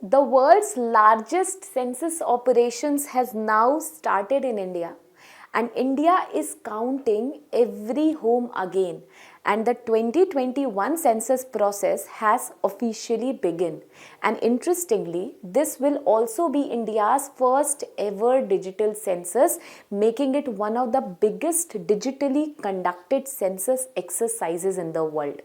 The world's largest census operations has now started in India, and India is counting every home again, and the 2021 census process has officially begun. And interestingly, this will also be India's first ever digital census, making it one of the biggest digitally conducted census exercises in the world.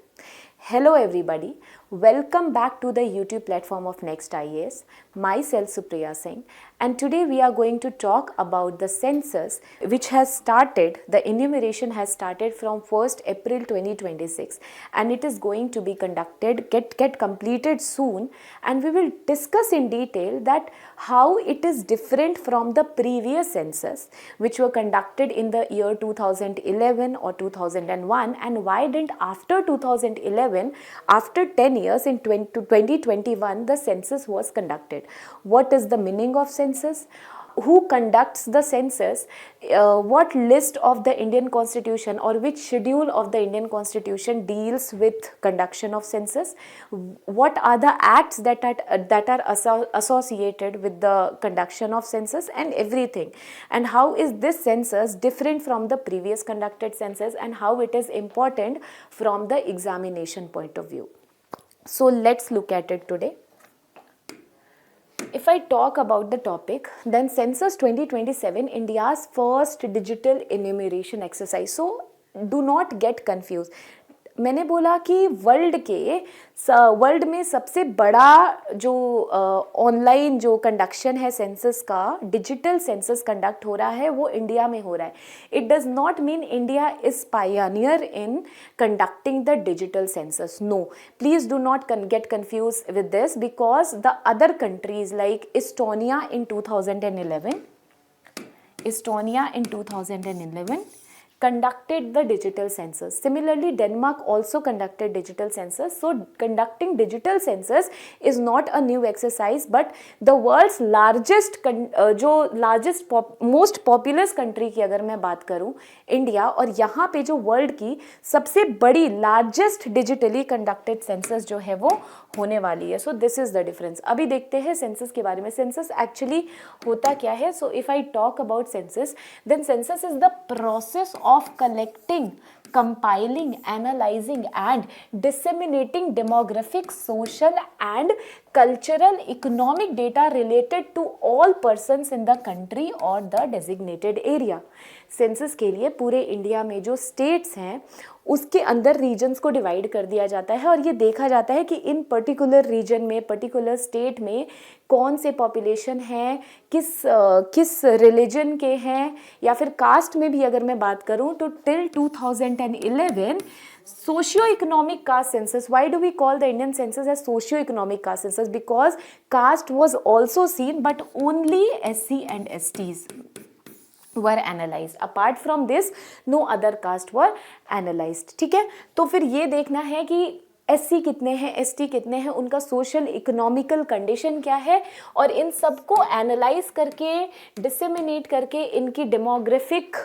Hello everybody, welcome back to the YouTube platform of Next IAS. Myself Supriya Singh, and today we are going to talk about the census which has started, the enumeration has started from 1st April 2026 and it is going to be conducted, get completed soon, and we will discuss in detail that how it is different from the previous census which were conducted in the year 2011 or 2001, and why didn't after 2011, after 10 years in 2021 the census was conducted. What is the meaning of census? Who conducts the census? What list of the Indian Constitution or which schedule of the Indian Constitution deals with conduction of census? What are the acts that are associated with the conduction of census and everything? And how is this census different from the previous conducted census, and how it is important from the examination point of view? So let's look at it today. If I talk about the topic, then Census 2027, India's first digital enumeration exercise. So do not get confused. मैंने बोला कि world में सबसे बड़ा जो online जो conduction है census का, डिजिटल सेंसस कंडक्ट हो रहा है, वो इंडिया में हो रहा है. It does not mean India is pioneer in conducting the digital census. No, please do not get confused with this, because the other countries like Estonia in 2011 conducted the digital census. Similarly, Denmark also conducted digital census. So conducting digital census is not a new exercise, but the world's most populous country की अगर मैं बात करूँ, India, और यहाँ पे जो world की सबसे बड़ी लार्जेस्ट डिजिटली कंडक्टेड सेंसस जो है वो होने वाली है. सो दिस इज द डिफरेंस. अभी देखते हैं सेंसस के बारे में. सेंसस एक्चुअली होता क्या है? So if I talk about census, then census is the process of collecting, compiling, analyzing and disseminating demographic, social and cultural economic data related to all persons in the country or the designated area. Census के लिए पूरे India में जो states हैं उसके अंदर regions को divide कर दिया जाता है, और ये देखा जाता है कि इन पर्टिकुलर रीजन में, पर्टिकुलर स्टेट में कौन से पॉपुलेशन हैं, किस रिलीजन के हैं, या फिर कास्ट में भी अगर मैं बात करूं तो till 2011 socio-economic caste census. Why do we call the Indian census as socio-economic caste census? Because caste was also seen, but only SC and STs were analyzed. Apart from this, no other caste were analyzed. ठीक है, तो फिर ये देखना है कि SC कितने हैं, ST कितने हैं, उनका सोशल इकोनॉमिकल कंडीशन क्या है, और इन सबको एनालाइज करके, डिसेमिनेट करके, इनकी डेमोग्राफिक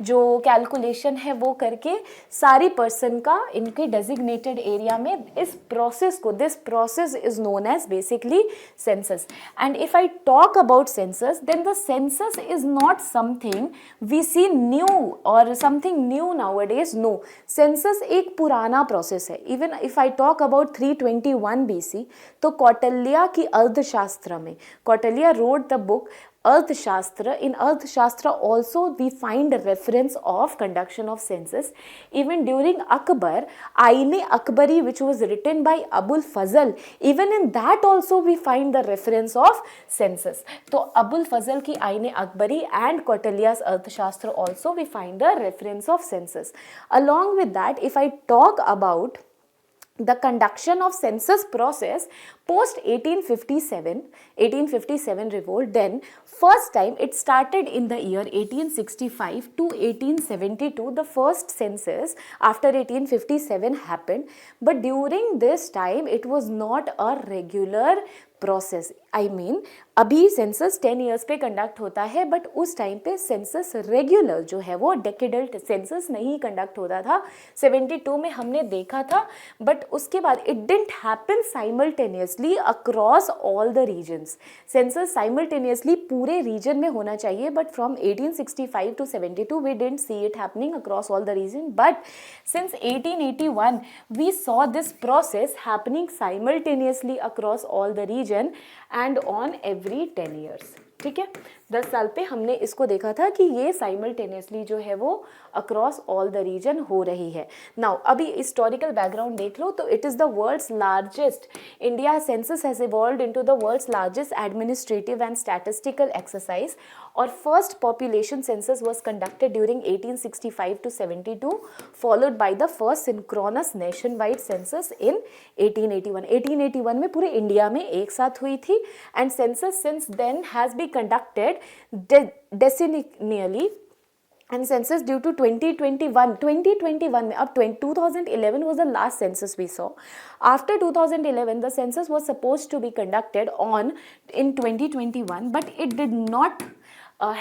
जो कैलकुलेशन है वो करके सारी पर्सन का इनके डेजिग्नेटेड एरिया में इस प्रोसेस को, this process is known as basically census. And if I talk about census, then the census is not something we see new और something new nowadays. No, census एक पुराना process है. Even if I talk about 321 BC, तो कौटिल्य की अर्थशास्त्र में, Kautilya wrote the book Arthashastra. In अर्थशास्त्र also we find a reference of conduction of census. Even during Akbar, Aine Akbari, which was written by Abul Fazl, even in that also we find the reference of census. So Abul Fazl ki Aine Akbari and Kautilya's अर्थशास्त्र also we find the reference of census. Along with that, if I talk about the conduction of census process post 1857 revolt, then first time it started in the year 1865 to 1872. The first census after 1857 happened, but during this time it was not a regular process, I mean अभी census 10 years पे conduct होता है, but उस time पे census regular जो है वो decadal census नहीं कंडक्ट होता था. 72 में हमने देखा था, बट उसके बाद it didn't happen simultaneously across all the regions. Census simultaneously पूरे रीजन में होना चाहिए, but from 1865 to 72 we didn't see it happening across all the region, but since 1881 we saw this process happening simultaneously across all the region and on every 10 years. ठीक है, 10 साल पे हमने इसको देखा था कि ये साइमल्टेनियसली जो है वो अक्रॉस ऑल द रीजन हो रही है. नाउ अभी हिस्टोरिकल बैकग्राउंड देख लो तो it is the world's largest, India census has evolved into the world's largest administrative and statistical exercise. और first population census was conducted during 1865 to 72, followed by the first synchronous nation wide census in 1881. 1881 में पूरे India में एक साथ हुई थी. And census since then has been conducted decennially, and census due to 2021 में, अब 2011 was the last census we saw. After 2011 the census was supposed to be conducted in 2021, but it did not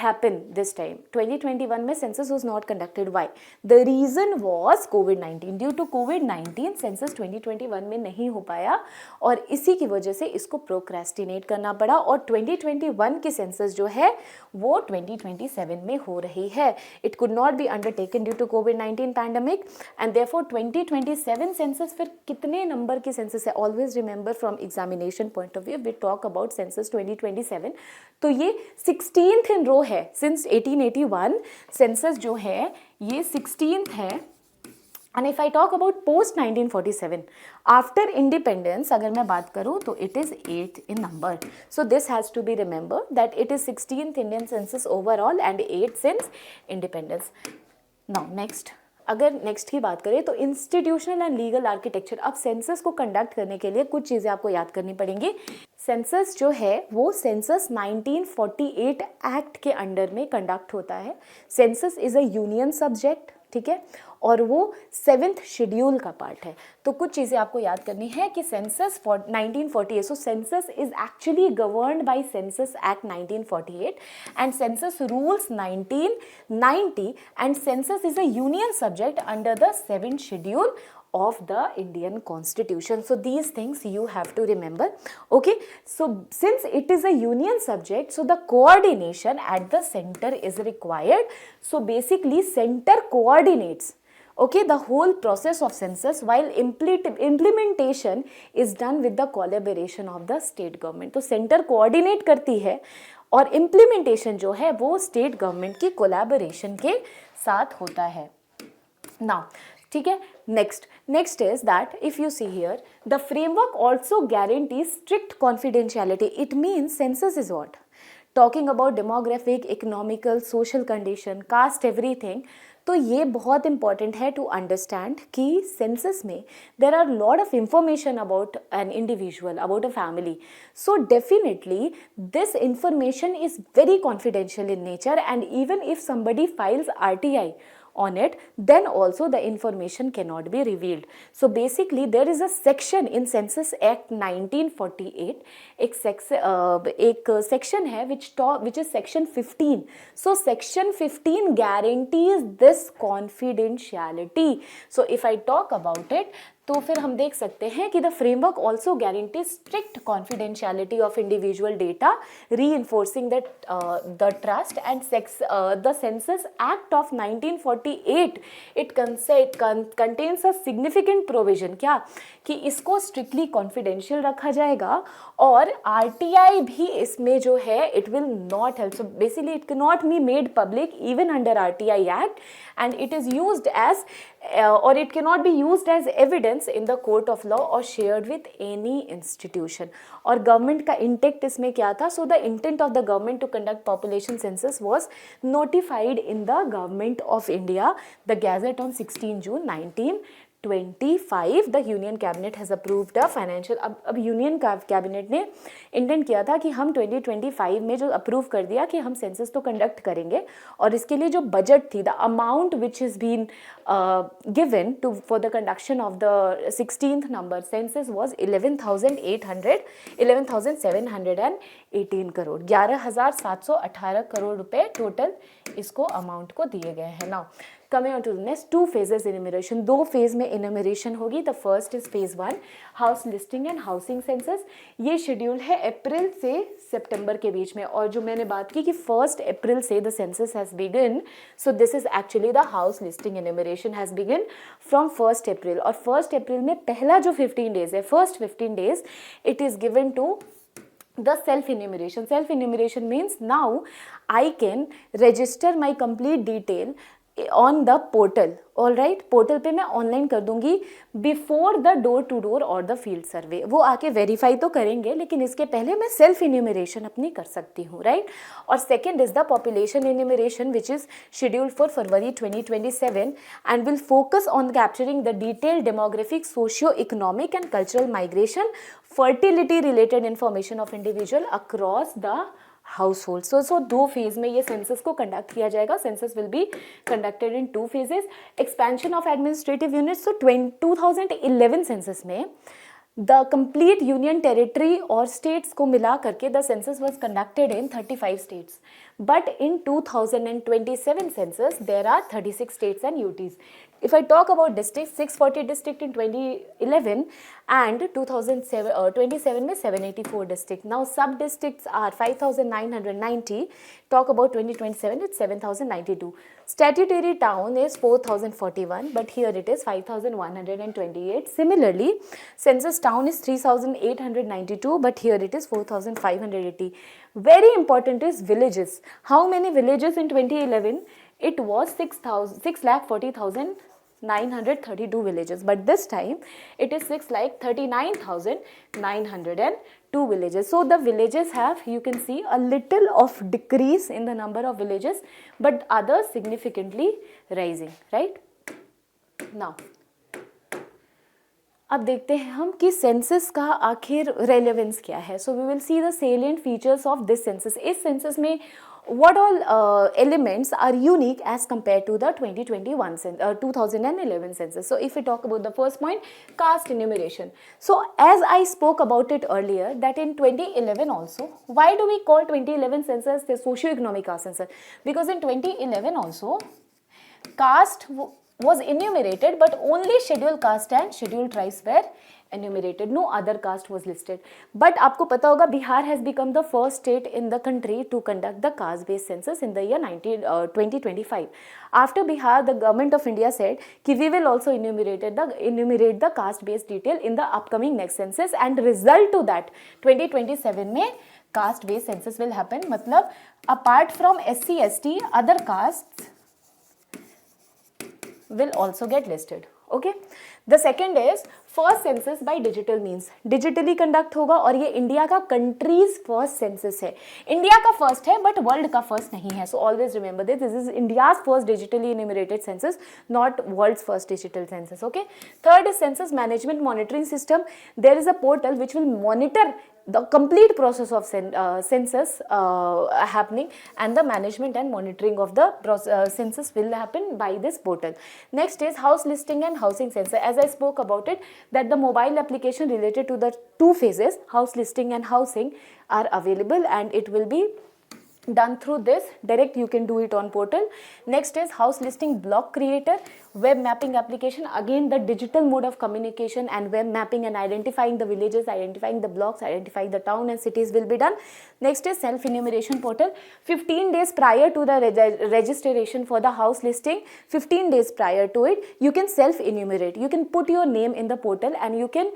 happen this time. 2021 में census was not conducted. Why? The reason was COVID-19. Due to COVID-19 census 2021 में नहीं हो पाया और इसी की वजह से इसको procrastinate करना पड़ा और 2021 की census जो है वो 2027 में हो रही है. It could not be undertaken due to COVID-19 pandemic and therefore 2027 census फिर कितने नंबर की census है? Always remember from examination point of view we talk about census 2027. तो ये 16th in row है. Since 1881 census जो है ये 16th है. And if I talk about post 1947, after independence अगर मैं बात करूँ तो it is 8th in number. So this has to be remembered that it is 16th Indian census overall and 8th since independence. Now next, अगर next की बात करें तो इंस्टीट्यूशनल एंड लीगल आर्किटेक्चर. अब सेंसस को कंडक्ट करने के लिए कुछ चीज़ें आपको याद करनी पड़ेंगी. सेंसस जो है वो सेंसस 1948 एक्ट के अंडर में कंडक्ट होता है. Census is a union subject, ठीक है, और वो 7th शेड्यूल का पार्ट है. तो कुछ चीज़ें आपको याद करनी है कि census 1948, so census is actually governed bye census act 1948 and census rules 1990 and census is a union subject under the 7th schedule of the Indian Constitution. So these things you have to remember. Okay, so since it is a union subject, so the coordination at the center is required. So basically center coordinates, okay, the whole process of census, while implementation is done with the collaboration of the state government. तो center coordinate करती है और implementation जो है वो state government की collaboration के साथ होता है. Now ठीक है, next is that if you see here the framework also guarantees strict confidentiality. It means census is what? Talking about demographic, economical, social condition, caste, everything. तो ये बहुत important है to understand कि census में there are lot of information about an individual, about a family. So definitely this information is very confidential in nature and even if somebody files RTI on it, then also the information cannot be revealed. So basically there is a section in Census Act 1948, एक section है which is section 15. So section 15 guarantees this confidentiality. So if I talk about it, तो फिर हम देख सकते हैं कि the framework also guarantees strict confidentiality of individual data, reinforcing the trust and the census act of 1948 it contains a significant provision. क्या कि इसको स्ट्रिक्टली कॉन्फिडेंशियल रखा जाएगा और आरटीआई भी इसमें जो है it will not help. So basically it can not be made public even under RTI act and it is used as or it cannot be used as evidence in the court of law or shared with any institution. और government का intent इसमें क्या था? So the intent of the government to conduct population census was notified in the Government of India, the Gazette on 16 June 19 2025 the union cabinet has approved a financial, अब union cabinet ने intent किया था कि हम 2025 में जो approve कर दिया कि हम सेंसस तो कंडक्ट करेंगे, और इसके लिए जो बजट थी, the amount which is been given to for the conduction of the 16th number census was 11,718 crore, 11,718 crore रुपए टोटल इसको अमाउंट को दिए गए हैं. Now coming on to the next, 2 phases enumeration, 2 phase में इन्यूमरेशन होगी. The first is phase 1 house listing and housing census. ये schedule है अप्रैल से सितंबर के बीच में, और जो मैंने बात की कि 1 अप्रैल से the census has begun, so this is actually the house listing enumeration has begun from 1 April. और 1 अप्रैल में पहला जो 15 डेज है, first 15 days it is given to the self-enumeration. Self-enumeration means now I can register my complete detail on the portal. All right, portal पे मैं online कर दूंगी before the door to door और द फील्ड सर्वे. वो आके verify तो करेंगे, लेकिन इसके पहले मैं सेल्फ इन्यूमरेशन अपनी कर सकती हूँ, राइट. और second is the population enumeration which is scheduled for February 2027 and will focus on capturing the detailed demographic, socio economic and cultural migration, fertility related information of individual across the house hold. So 2 phase में ये census को conduct किया जाएगा. Census will be conducted in 2 phases. Expansion of administrative units. तो 2011 census में the complete union territory और states को मिला करके the census was conducted in 35 states. But in 2027 census, there are 36 states and UTs. If I talk about districts, 640 district in 2011 and 2027 में 784 district. Now sub districts are 5,990. Talk about 2027, it's 7,092. Statutory town is 4,041, but here it is 5,128. Similarly, census town is 3,892, but here it is 4,580. Very important is villages. How many villages in 2011? It was 6,40,932 villages, but this time it is 6,39,902 villages. So the villages have, you can see, a little of decrease in the number of villages, but others significantly rising, right? Now अब देखते हैं हम कि census का आखिर relevance क्या है. So we will see the salient features of this census. इस सेंसस में what all elements are unique as compared to the 2011 census. So if we talk about the first point, caste enumeration. So as I spoke about it earlier, that in 2011 also, why do we call 2011 census the socio-economic caste census? Because in 2011 also, caste was enumerated, but only scheduled caste and scheduled tribes were enumerated. No other caste was listed. But आपको पता होगा, Bihar has become the first state in the country to conduct the caste-based census in the year 2025. After Bihar, the government of India said कि we will also enumerate the caste-based detail in the upcoming next census, and result to that 2027 में caste-based census will happen. मतलब apart from SC, ST, other castes will also get listed. Okay. The second is first census by digital means. Digitally conduct होगा, और ये India का countries first census है. India का first है but world का first नहीं है. So always remember this is India's first digitally enumerated census, not world's first digital census. Okay. Third is census management monitoring system. There is a portal which will monitor the complete process of census happening, and the management and monitoring of the census will happen by this portal. Next is house listing and housing census. As I spoke about it, that the mobile application related to the 2 phases, house listing and housing, are available, and it will be done through this direct. You can do it on portal. Next is house listing block creator, web mapping application. Again, the digital mode of communication and web mapping and identifying the villages, identifying the blocks, identifying the town and cities will be done. Next is self enumeration portal. 15 days prior to the registration for the house listing, 15 days prior to it, you can self enumerate. You can put your name in the portal and you can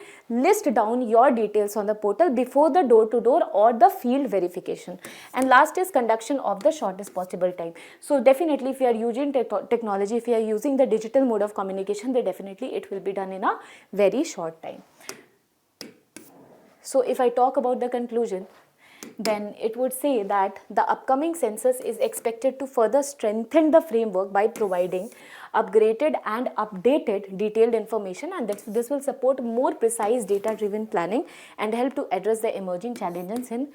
list down your details on the portal before the door to door or the field verification. And last is conduction of the shortest possible time. So definitely if you are using technology, if you are using the digital mode of communication, then definitely it will be done in a very short time. So if I talk about the conclusion, then it would say that the upcoming census is expected to further strengthen the framework by providing upgraded and updated detailed information, and this will support more precise data driven planning and help to address the emerging challenges in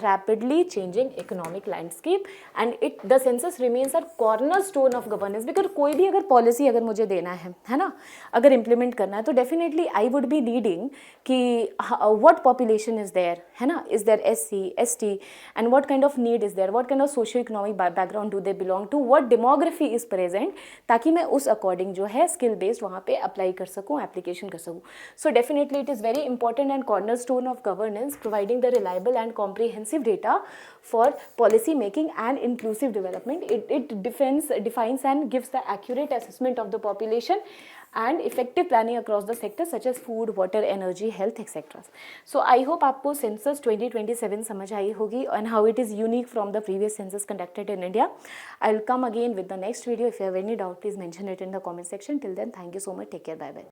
rapidly changing economic landscape. And the census remains a cornerstone of governance, because कोई भी अगर policy अगर मुझे देना है ना, अगर implement करना है, तो definitely I would be needing कि व्हाट पॉपुलेशन इज देयर, है ना, is there SC ST and what kind of need is there, what kind of socio economic background do they belong to, what demography is present, ताकि मैं उस according जो है skill based वहाँ पे apply कर सकूँ, एप्लीकेशन कर सकूँ. So definitely it is very important and corner stone of governance, providing the reliable and comprehensive data for policy making and inclusive development. It defines and gives the accurate assessment of the population and effective planning across the sectors such as food, water, energy, health, etc. So I hope आपको census 2027 समझ आई होगी and how it is unique from the previous census conducted in India. I'll come again with the next video. If you have any doubt, please mention it in the comment section. Till then, thank you so much. Take care. Bye bye.